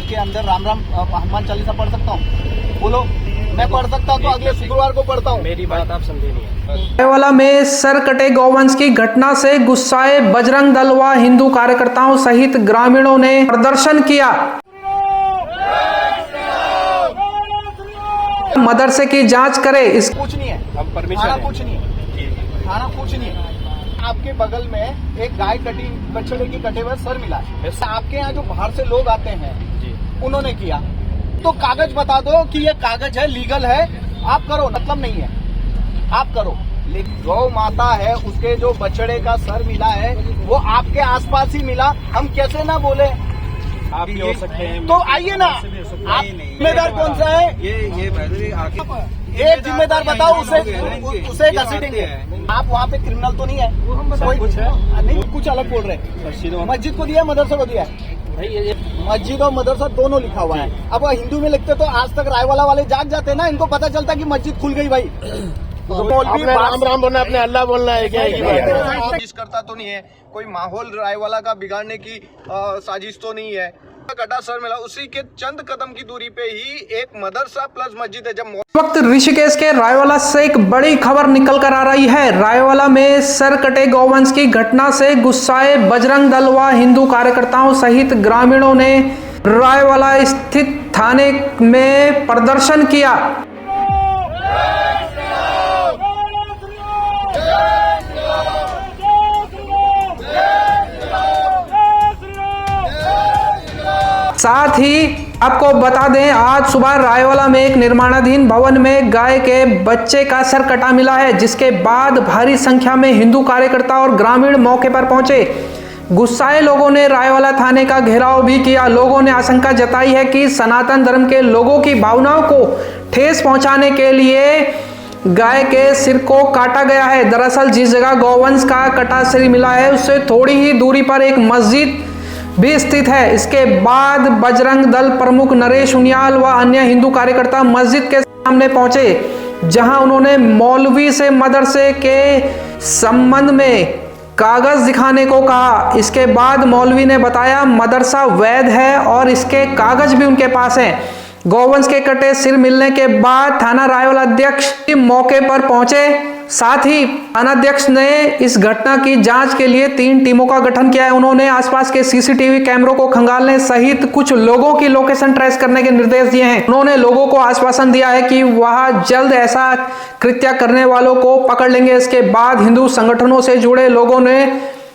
आके अंदर राम राम हनुमान चालीसा पढ़ सकता हूँ? बोलो, मैं पढ़ सकता हूँ तो अगले शुक्रवार को पढ़ता हूँ। मेरी बात आप समझे नहीं है। रायवाला में सर कटे गौवंश की घटना से गुस्साए बजरंग दल व हिंदू कार्यकर्ताओं सहित ग्रामीणों ने प्रदर्शन किया। मदरसे की जांच करे। इस कुछ नहीं है, हम परमिशन थाना है। कुछ नहीं है, थाना कुछ नहीं है। आपके बगल में एक गाय कटी, बछड़े की कटे हुए सर मिला है। आपके यहाँ जो बाहर से लोग आते हैं जी। उन्होंने किया, तो कागज बता दो कि ये कागज है, लीगल है, आप करो, मतलब नहीं है, आप करो। लेकिन गौ माता है, उसके जो बछड़े का सर मिला है वो आपके आसपास ही मिला, हम कैसे ना बोले? आप भी हो सकते हैं तो आइए ना, आप जिम्मेदार कौन सा है? एक जिम्मेदार बताओ, उसे घसीटेंगे। आप वहाँ पे क्रिमिनल तो नहीं है? कोई कुछ है नहीं, कुछ अलग बोल रहे हैं। मस्जिद को दिया, मदरसा को दिया है। मस्जिद और मदरसा दोनों लिखा हुआ है। अब हिंदू में लिखते तो आज तक रायवाला वाले जाग जाते ना, इनको पता चलता कि मस्जिद खुल गई भाई। अपने राम राम बोलना, अपने अल्लाह बोलना है क्या? साजिश करता तो नहीं है, कोई माहौल रायवाला का बिगाड़ने की साजिश तो नहीं है। कटा सर मिला, उसी के चंद कदम की दूरी पे ही एक मदरसा प्लस मस्जिद है। जब वक्त ऋषिकेश के रायवाला से एक बड़ी खबर निकल कर आ रही है। रायवाला में सर कटे गौवंश की घटना से गुस्साए बजरंग दल व हिंदू कार्यकर्ताओं सहित ग्रामीणों ने रायवाला स्थित थाने में प्रदर्शन किया। साथ ही आपको बता दें, आज सुबह रायवाला में एक निर्माणाधीन भवन में गाय के बच्चे का सर कटा मिला है, जिसके बाद भारी संख्या में हिंदू कार्यकर्ता और ग्रामीण मौके पर पहुंचे। गुस्साए लोगों ने रायवाला थाने का घेराव भी किया। लोगों ने आशंका जताई है कि सनातन धर्म के लोगों की भावनाओं को ठेस पहुंचाने के लिए गाय के सिर को काटा गया है। दरअसल जिस जगह गौवंश का कटा सिर मिला है उससे थोड़ी ही दूरी पर एक मस्जिद भी स्थित है। इसके बाद बजरंग दल प्रमुख नरेश उनियाल व अन्य हिंदू कार्यकर्ता मस्जिद के सामने पहुंचे, जहां उन्होंने मौलवी से मदरसे के संबंध में कागज दिखाने को कहा। इसके बाद मौलवी ने बताया मदरसा वैध है और इसके कागज भी उनके पास हैं। गौवंश के कटे सिर मिलने के बाद थाना रायवाला अध्यक्ष मौके पर पहुंचे। साथ ही थानाध्यक्ष ने इस घटना की जांच के लिए 3 टीमों का गठन किया है। उन्होंने आसपास के सीसीटीवी कैमरों को खंगालने सहित कुछ लोगों की लोकेशन ट्रेस करने के निर्देश दिए हैं। उन्होंने लोगों को आश्वासन दिया है कि वह जल्द ऐसा कृत्य करने वालों को पकड़ लेंगे। इसके बाद हिंदू संगठनों से जुड़े लोगों ने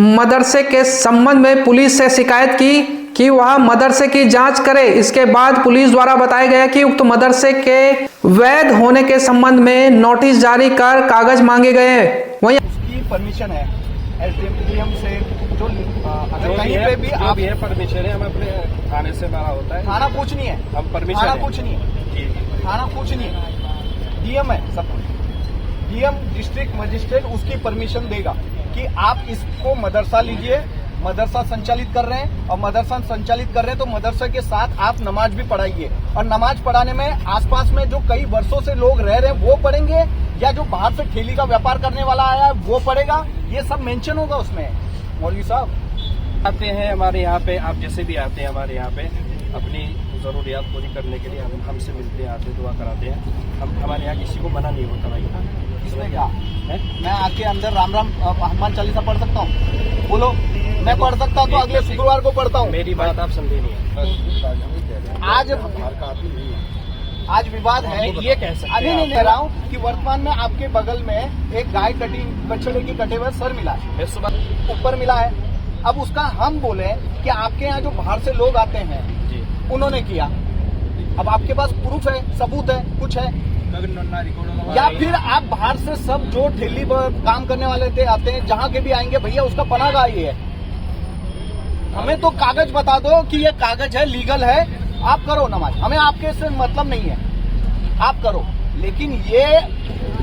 मदरसे के संबंध में पुलिस से शिकायत की कि वह मदरसे की जांच करे। इसके बाद पुलिस द्वारा बताया गया कि उक्त मदरसे के वैध होने के संबंध में नोटिस जारी कर कागज मांगे गए हैं। वहीं उसकी परमिशन है एसडीएम से, जो अगर कहीं पे भी आप ये परमिशन है, हम अपने थाने से मारा होता है। थाना कुछ नहीं है, हम परमिशन थाना है। कुछ नहीं है, थाना कुछ नहीं है, डीएम है सब। डीएम डिस्ट्रिक्ट मजिस्ट्रेट उसकी परमिशन देगा कि आप इसको मदरसा लीजिए, मदरसा संचालित कर रहे हैं और मदरसा संचालित कर रहे हैं तो मदरसा के साथ आप नमाज भी पढ़ाइए। और नमाज पढ़ाने में आसपास में जो कई वर्षों से लोग रह रहे हैं वो पढ़ेंगे, या जो बाहर से ठेली का व्यापार करने वाला आया है वो पढ़ेगा, ये सब मेंशन होगा उसमें। मौलवी साहब आते हैं हमारे यहाँ पे, आप जैसे भी आते हैं हमारे यहाँ पे अपनी जरूरियात पूरी करने के लिए हमसे मिलते हैं, आते दुआ कराते हैं। हम हमारे यहाँ किसी को मना नहीं होता भाई। इसमें क्या है? मैं आके अंदर राम राम हनुमान चालीसा पढ़ सकता हूँ? बोलो, मैं पढ़ सकता हूँ तो अगले शुक्रवार को पढ़ता हूँ। मेरी बात आप समझे नहीं है। आज विवाद है, ये कह सकते हैं। नहीं कह रहा हूँ कि वर्तमान में आपके बगल में एक गाय कटी, बछड़े की कटे हुए सर मिला है, सुबह ऊपर मिला है। अब उसका हम बोले कि आपके यहाँ जो बाहर से लोग आते हैं जी, उन्होंने किया। अब आपके पास प्रूफ है, सबूत है, कुछ है, या फिर आप बाहर से सब जो ठेली पर काम करने वाले थे आते हैं, जहाँ के भी आएंगे भैया उसका पनागा ये है, हमें तो कागज बता दो कि ये कागज है, लीगल है, आप करो नमाज, हमें आपके से मतलब नहीं है, आप करो। लेकिन ये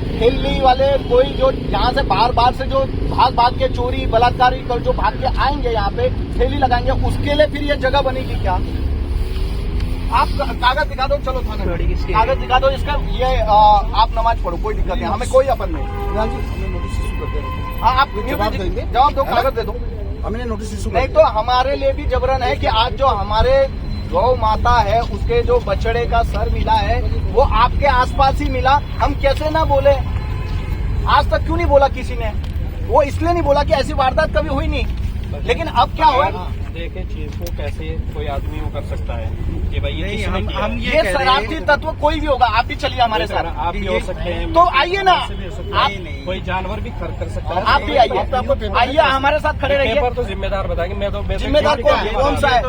ठेली वाले कोई जो यहाँ से बाहर से जो भाग के चोरी बलात्कारी कर जो भाग के आएंगे यहाँ पे ठेली लगाएंगे, उसके लिए फिर ये जगह बनेगी क्या? आप कागज दिखा दो, चलो थाने कागज दिखा दो इसका, ये आप नमाज पढ़ो, कोई दिक्कत नहीं, हमें कोई अपन नहीं। हाँ, आप जवाब दो, कागज दे दो। हमने नोटिस इशू नहीं तो हमारे लिए भी जबरन है कि आज जो हमारे गौ माता है उसके जो बछड़े का सर मिला है वो आपके आसपास ही मिला, हम कैसे ना बोले? आज तक क्यों नहीं बोला किसी ने? वो इसलिए नहीं बोला कि ऐसी वारदात कभी हुई नहीं, लेकिन अब क्या हुआ? देखे चीज को कैसे कोई आदमी वो कर सकता है कि भाई ये शरारती तत्व कोई भी होगा, आप भी चलिए हमारे साथ, आप भी हो सकते हैं, तो आइए ना, आप कोई जानवर भी कर सकता है, आप भी आइए हमारे साथ खड़े रहिए। पेपर तो जिम्मेदार बताएंगे, मैं तो जिम्मेदार कौन सा है?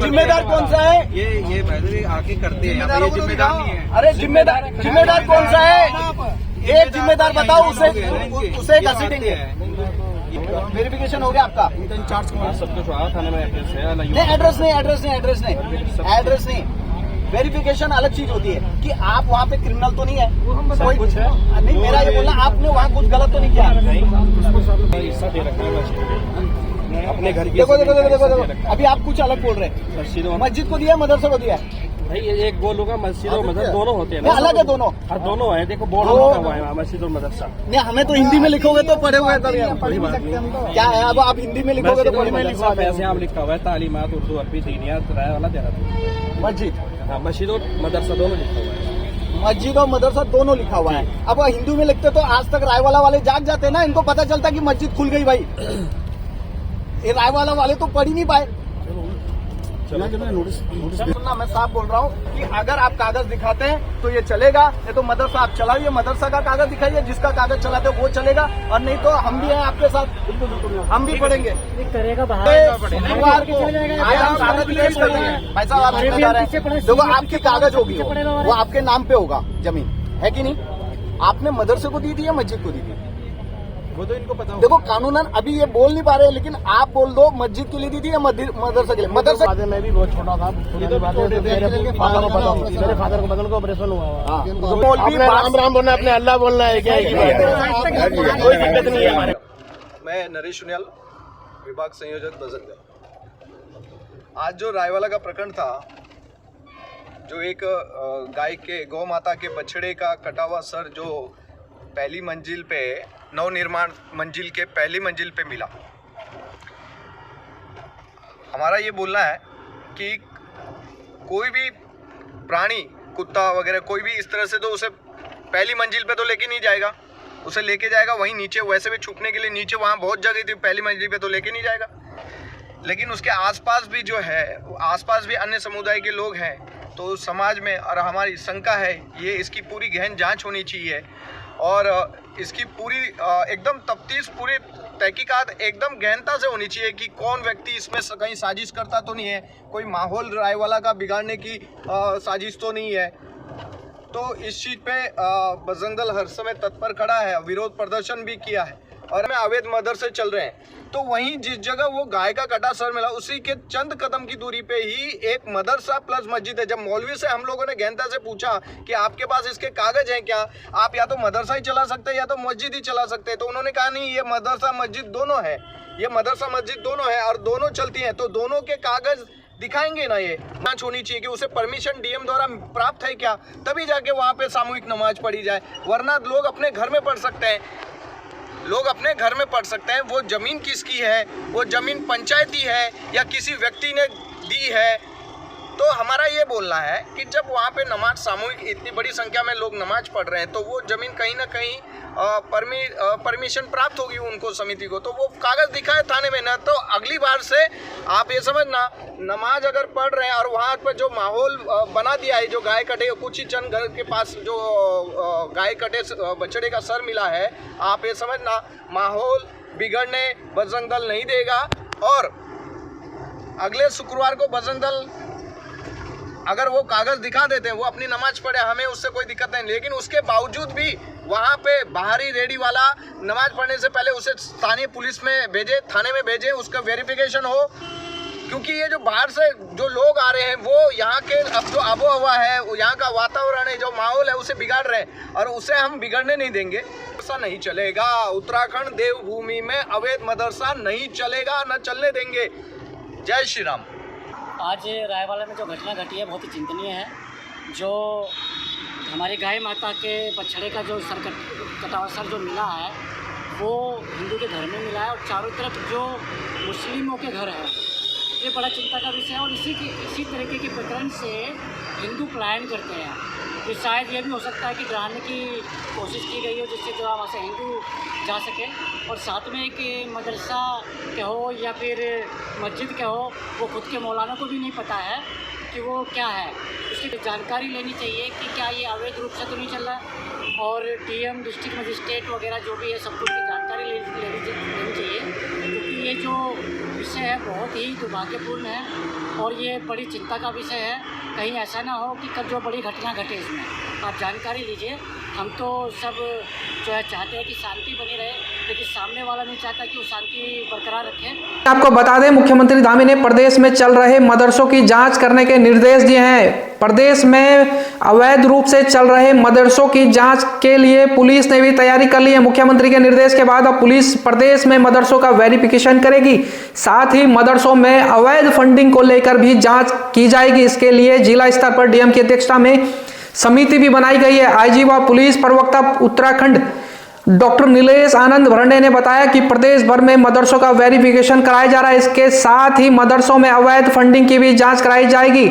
जिम्मेदार कौन सा है? ये आके करते हैं, ये जिम्मेदार नहीं है। अरे जिम्मेदार कौन सा है? एक जिम्मेदार बताओ, उसे घसीटेंगे। वेरिफिकेशन हो गया आपका? सब कुछ हुआ, थाने में एड्रेस है, नहीं एड्रेस नहीं, वेरिफिकेशन अलग चीज होती है कि आप वहाँ पे क्रिमिनल तो नहीं है, कोई कुछ है नहीं। मेरा ये बोलना, आपने वहाँ कुछ गलत तो नहीं किया? हिस्सा दे रखा है अपने घर की। देखो अभी आप कुछ अलग बोल रहे हैं। मस्जिद को दिया, मदरसे को दिया? भाई एक बोलूंगा, मस्जिद और मदरसा दोनों होते हैं, अलग है दोनों। हाँ दोनों है, देखो बोर्ड लगा हुआ है मस्जिद और मदरसा। नहीं, हमें तो हिंदी में लिखोगे तो पढ़े हुए तभी क्या है। अब आप हिंदी में लिखोगे तो पढ़े मदरसा ऐसे आप लिखा हुआ है, तालीमात उर्दू अरबी दीनियात राय वाला दे रहा था। मस्जिद, हाँ मस्जिद और मदरसा दोनों लिखा हुआ है। मस्जिद और मदरसा दोनों लिखा हुआ है। अब हिंदू में लिखते तो आज तक रायवाला वाले जाग जाते ना, इनको पता चलता कि मस्जिद खुल गई भाई। ये रायवाला वाले तो पढ़ ही नहीं पाए। सुनना, मैं साफ बोल रहा हूँ कि अगर आप कागज दिखाते हैं तो ये चलेगा, ये तो मदरसा आप चलाइए, मदरसा का कागज दिखाइए, जिसका कागज चलाते हो वो चलेगा, और नहीं तो हम भी हैं आपके साथ, हम भी पढ़ेंगे। करेगा शुक्रवार को आज हम कागज पेश कर रहे हैं। भाई साहब, आप जिम्मेदार हैं, देखो आपकी कागज होगी, वो आपके नाम पे होगा जमीन, है कि नहीं? आपने मदरसे को दी थी या मस्जिद को दी थी? वो तो इनको पता देखो कानूनन अभी ये बोल नहीं पा रहे, लेकिन आप बोल दो मस्जिद के लिए दी थी या मदरसा के लिए? मदरसा मैं भी बहुत छोटा था, मेरे फादर को बदल को ऑपरेशन हुआ। राम राम बोलना, अपने अल्लाह बोलना है, क्या कोई दिक्कत नहीं है हमारे। मैं नरेश सुनियाल, विभाग संयोजक बजरंग। आज जो रायवाला का प्रकरण था, जो एक गाय के गौ माता के बछड़े का कटा हुआ सर जो पहली मंजिल पे, नवनिर्माण मंजिल के पहली मंजिल पे मिला, हमारा ये बोलना है कि कोई भी प्राणी, कुत्ता वगैरह कोई भी इस तरह से तो उसे पहली मंजिल पे तो लेके नहीं जाएगा, उसे लेके जाएगा वहीं नीचे, वैसे भी छुपने के लिए नीचे वहाँ बहुत जगह थी, पहली मंजिल पे तो लेके नहीं जाएगा। लेकिन उसके आसपास भी जो है, आसपास भी अन्य समुदाय के लोग हैं, तो समाज में और हमारी शंका है, ये इसकी पूरी गहन जांच होनी चाहिए और इसकी पूरी एकदम तफ्तीश, पूरी तहकीकात एकदम गहनता से होनी चाहिए कि कौन व्यक्ति इसमें कहीं साजिश करता तो नहीं है, कोई माहौल रायवाला का बिगाड़ने की साजिश तो नहीं है। तो इस चीज़ पे बजरंग दल हर समय तत्पर खड़ा है, विरोध प्रदर्शन भी किया है और हमें अवैध मदरसे चल रहे हैं। तो वहीं जिस जगह वो गाय का कटा सर मिला, उसी के चंद कदम की दूरी पे ही एक मदरसा प्लस मस्जिद है। जब मौलवी से हम लोगों ने गहनता से पूछा कि आपके पास इसके कागज हैं क्या, आप या तो मदरसा ही चला सकते हैं या तो मस्जिद ही चला सकते हैं, तो उन्होंने कहा नहीं, ये मदरसा मस्जिद दोनों है, ये मदरसा मस्जिद दोनों है और दोनों चलती हैं, तो दोनों के कागज दिखाएंगे ना। ये जांच होनी चाहिए कि उसे परमिशन डीएम द्वारा प्राप्त है क्या, तभी जाके वहाँ पे सामूहिक नमाज पढ़ी जाए, वरना लोग अपने घर में पढ़ सकते हैं, लोग अपने घर में पढ़ सकते हैं। वो जमीन किसकी है, वो जमीन पंचायती है या किसी व्यक्ति ने दी है। तो हमारा ये बोलना है कि जब वहाँ पे नमाज सामूहिक इतनी बड़ी संख्या में लोग नमाज पढ़ रहे हैं, तो वो जमीन कहीं ना कहीं परमिशन प्राप्त होगी उनको, समिति को, तो वो कागज दिखाए थाने में ना। तो अगली बार से आप ये समझना, नमाज अगर पढ़ रहे हैं और वहाँ पर जो माहौल बना दिया है, जो गाय कटे, कुछ ही चंद घर के पास जो गाय कटे बछड़े का सर मिला है, आप ये समझना माहौल बिगड़ने बजरंग दल नहीं देगा। और अगले शुक्रवार को बजरंग दल अगर वो कागज दिखा देते हैं, वो अपनी नमाज पढ़े, हमें उससे कोई दिक्कत नहीं, लेकिन उसके बावजूद भी वहाँ पे बाहरी रेडी वाला नमाज पढ़ने से पहले उसे स्थानीय पुलिस में भेजे, थाने में भेजे, उसका वेरिफिकेशन हो, क्योंकि ये जो बाहर से जो लोग आ रहे हैं वो यहाँ के अब जो आबो हवा है, यहाँ का वातावरण है, जो माहौल है, उसे बिगाड़ रहे हैं और उसे हम बिगड़ने नहीं देंगे। ऐसा नहीं चलेगा, उत्तराखंड देवभूमि में अवैध मदरसा नहीं चलेगा, न चलने देंगे। जय श्री राम। आज रायवाला में जो घटना घटी है बहुत ही चिंतनीय है। जो हमारी गाय माता के बछड़े का जो कटा हुआ सर जो मिला है, वो हिंदू के घर में मिला है और चारों तरफ जो मुस्लिमों के घर हैं ये बड़ा चिंता का विषय है। और इसी तरीके के प्रकरण से हिंदू पलायन करते हैं। तो शायद ये भी हो सकता है कि गिराने की कोशिश की गई हो, जिससे जो वहाँ से हिंदू जा सके। और साथ में कि मदरसा के हो या फिर मस्जिद के हो, वो खुद के मौलाना को भी नहीं पता है कि वो क्या है। उसकी जानकारी लेनी चाहिए कि क्या ये अवैध रूप से तो नहीं चल रहा है। और डीएम, डिस्ट्रिक्ट मजिस्ट्रेट वगैरह जो भी है, सबको उसकी जानकारी लेनी चाहिए, क्योंकि ये जो विषय है बहुत ही दुर्भाग्यपूर्ण है और ये बड़ी चिंता का विषय है। कहीं ऐसा ना हो कि कल जो बड़ी घटना घटे इसमें। आप जानकारी लीजिए। हम तो सब जो है चाहते हैं कि शांति बनी रहे, लेकिन सामने वाला नहीं चाहता कि वो शांति बरकरार रखे। आपको बता दें, मुख्यमंत्री धामी ने प्रदेश में चल रहे मदरसों की जांच करने के निर्देश दिए हैं। प्रदेश में अवैध रूप से चल रहे मदरसों की जांच के लिए पुलिस ने भी तैयारी कर ली है। मुख्यमंत्री के निर्देश के बाद अब पुलिस प्रदेश में मदरसों का वेरिफिकेशन करेगी। साथ ही मदरसों में अवैध फंडिंग को लेकर भी जांच की जाएगी। इसके लिए जिला स्तर पर डीएम की अध्यक्षता में समिति भी बनाई गई है। आईजी व पुलिस प्रवक्ता उत्तराखंड डॉक्टर नीलेश आनंद भरंडे ने बताया कि प्रदेश भर में मदरसों का वेरिफिकेशन कराया जा रहा है। इसके साथ ही मदरसों में अवैध फंडिंग की भी जांच कराई जाएगी।